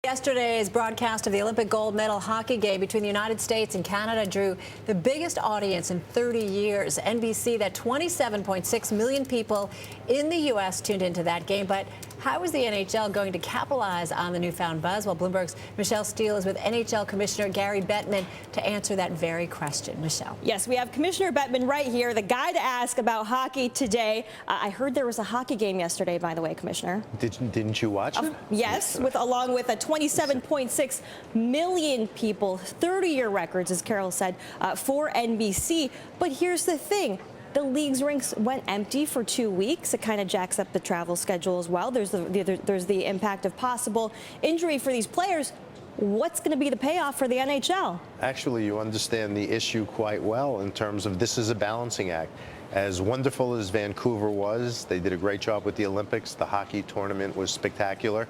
Yesterday's broadcast of the Olympic gold medal hockey game between the United States and Canada drew the biggest audience in 30 years. NBC, that 27.6 million people in the U.S. tuned into that game. But how is the NHL going to capitalize on the newfound buzz? Well, Bloomberg's Michele Steele is with NHL Commissioner Gary Bettman to answer that very question. Michele. Yes, we have Commissioner Bettman right here, the guy to ask about hockey today. I heard there was a hockey game yesterday, by the way, Commissioner. Didn't you watch it? Yes, along with a 27.6 million people, 30-year records, as Carol said, for NBC. But here's the thing. The league's rinks went empty for 2 weeks. It kind of jacks up the travel schedule as well. There's the impact of possible injury for these players. What's going to be the payoff for the NHL? Actually, you understand the issue quite well in terms of this is a balancing act. As wonderful as Vancouver was, they did a great job with the Olympics. The hockey tournament was spectacular.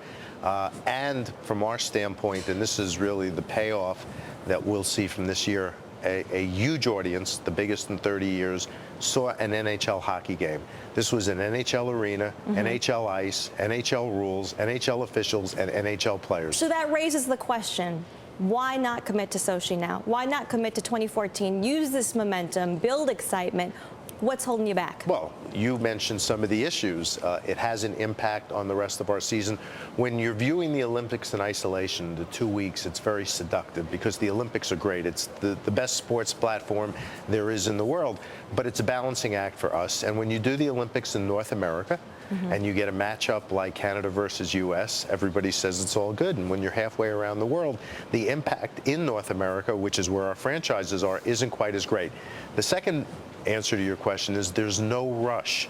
And from our standpoint, and this is really the payoff that we'll see from this year, a huge audience, the biggest in 30 years, saw an NHL hockey game. This was an NHL arena, NHL ice, NHL rules, NHL officials, and NHL players. So that raises the question, why not commit to Sochi now? Why not commit to 2014? Use this momentum, build excitement. What's holding you back? Well, you mentioned some of the issues. It has an impact on the rest of our season. When you're viewing the Olympics in isolation, the 2 weeks, it's very seductive because the Olympics are great. It's the best sports platform there is in the world, but it's a balancing act for us. And when you do the Olympics in North America, and you get a matchup like Canada versus U.S., everybody says it's all good. And when you're halfway around the world, the impact in North America, which is where our franchises are, isn't quite as great. The second answer to your question is there's no rush.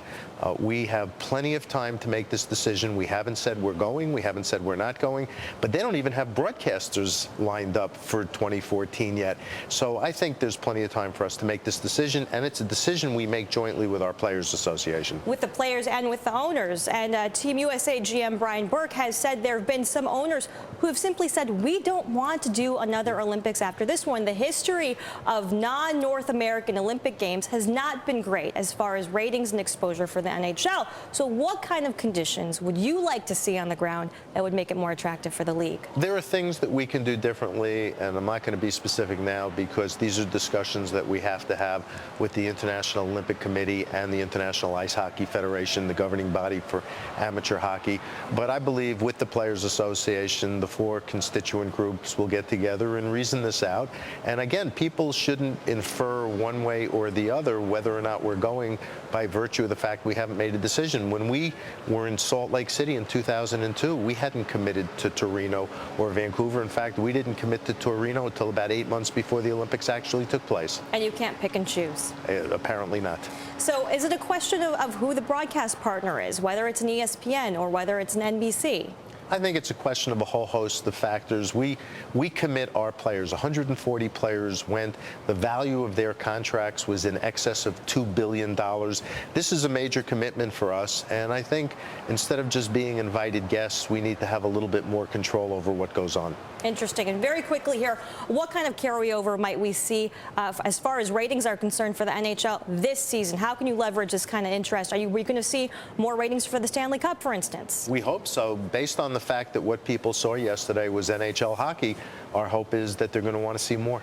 We have plenty of time to make this decision. We haven't said we're going. We haven't said we're not going. But they don't even have broadcasters lined up for 2014 yet. So I think there's plenty of time for us to make this decision. And it's a decision we make jointly with our Players Association. With the players and with the owners. And Team USA GM Brian Burke has said there have been some owners who have simply said, we don't want to do another Olympics after this one. The history of non-North American Olympic Games has not been great as far as ratings and exposure for the NHL. So what kind of conditions would you like to see on the ground that would make it more attractive for the league? There are things that we can do differently, and I'm not going to be specific now because these are discussions that we have to have with the International Olympic Committee and the International Ice Hockey Federation, the governing body for amateur hockey. But I believe with the Players Association, the four constituent groups will get together and reason this out. And again, people shouldn't infer one way or the other whether or not we're going by virtue of the fact we haven't made a decision. When we were in Salt Lake City in 2002, we hadn't committed to Torino or Vancouver. In fact, we didn't commit to Torino until about 8 months before the Olympics actually took place. And you can't pick and choose? Apparently not. So is it a question of who the broadcast partner is, whether it's an ESPN or whether it's an NBC? I think it's a question of a whole host of factors. We commit our players. 140 players went. The value of their contracts was in excess of $2 billion. This is a major commitment for us, and I think instead of just being invited guests, we need to have a little bit more control over what goes on. Interesting. And very quickly here, what kind of carryover might we see as far as ratings are concerned for the NHL this season? How can you leverage this kind of interest? Are we going to see more ratings for the Stanley Cup, for instance? We hope so. Based on the fact that what people saw yesterday was NHL hockey, our hope is that they're going to want to see more.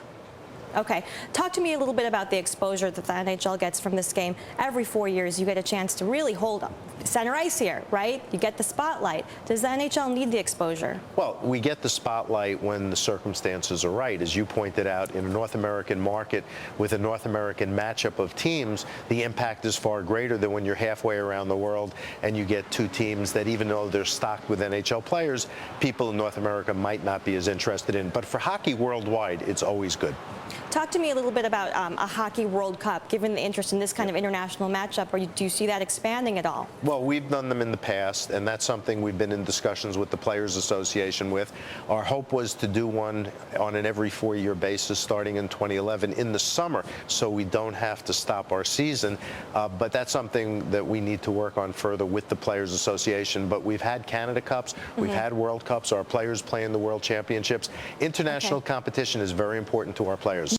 Okay. Talk to me a little bit about the exposure that the NHL gets from this game. Every 4 years, you get a chance to really hold center ice here, right? You get the spotlight. Does the NHL need the exposure? Well, we get the spotlight when the circumstances are right. As you pointed out, in a North American market with a North American matchup of teams, the impact is far greater than when you're halfway around the world and you get two teams that, even though they're stocked with NHL players, people in North America might not be as interested in. But for hockey worldwide, it's always good. Talk to me a little bit about a Hockey World Cup, given the interest in this kind of international matchup, or do you see that expanding at all? Well, we've done them in the past, and that's something we've been in discussions with the Players Association with. Our hope was to do one on an every 4-year basis starting in 2011 in the summer, so we don't have to stop our season. But that's something that we need to work on further with the Players Association. But we've had Canada Cups, we've had World Cups, our players play in the World Championships. International competition is very important to our players.